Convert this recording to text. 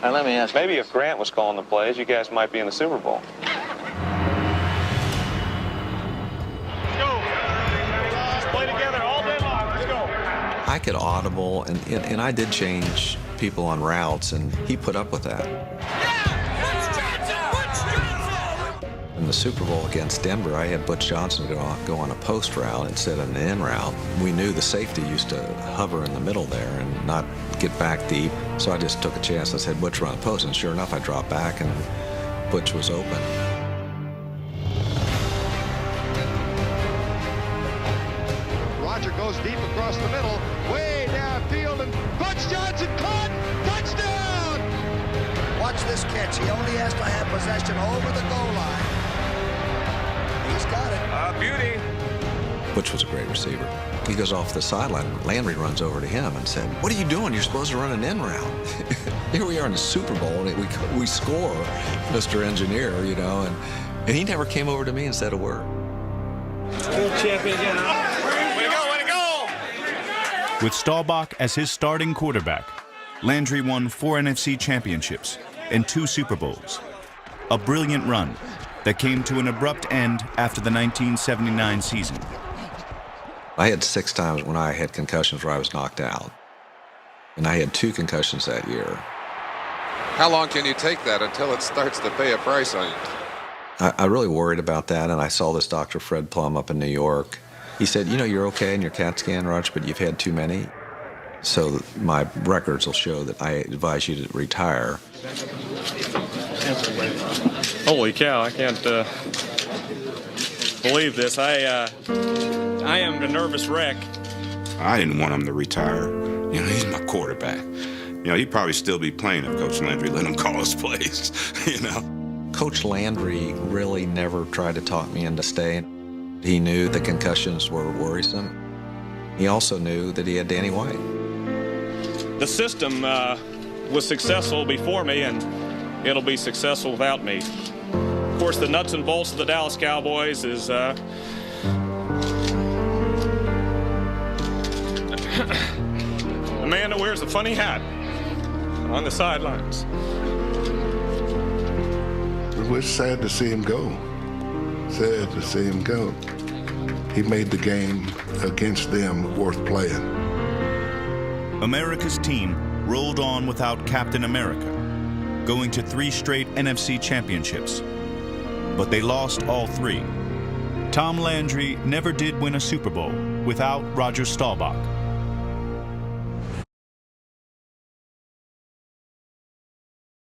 Now, let me ask Maybe if Grant was calling the plays, you guys might be in the Super Bowl. I could audible, and I did change people on routes, and he put up with that. In the Super Bowl against Denver, I had Butch Johnson go on a post route instead of an in route. We knew the safety used to hover in the middle there and not get back deep, so I just took a chance. I said, Butch, run a post, and sure enough, I dropped back, and Butch was open. Roger goes deep across the middle, way downfield, and Butch Johnson caught! Touchdown! Watch this catch. He only has to have possession over the goal line. He's got it. Beauty. Butch was a great receiver. He goes off the sideline. Landry runs over to him and said, "What are you doing? You're supposed to run an in route." Here we are in the Super Bowl, and we score, Mr. Engineer, you know, and he never came over to me and said a word. Good champion, you know. With Staubach as his starting quarterback, Landry won 4 NFC championships and 2 Super Bowls. A brilliant run that came to an abrupt end after the 1979 season. I had 6 times when I had concussions where I was knocked out. And I had 2 concussions that year. How long can you take that until it starts to pay a price on you? I really worried about that, and I saw this Dr. Fred Plum up in New York. He said, "You know, you're okay in your CAT scan, Raj, but you've had too many. So my records will show that I advise you to retire." Holy cow, I can't believe this. I am a nervous wreck. I didn't want him to retire. You know, he's my quarterback. You know, he'd probably still be playing if Coach Landry let him call his plays, you know. Coach Landry really never tried to talk me into staying. He knew the concussions were worrisome. He also knew that he had Danny White. The system was successful before me, and it'll be successful without me. Of course, the nuts and bolts of the Dallas Cowboys is a man that wears a funny hat on the sidelines. It was sad to see him go. Sad to see him go. He made the game against them worth playing. America's team rolled on without Captain America, going to 3 straight NFC championships. But they lost all 3. Tom Landry never did win a Super Bowl without Roger Staubach.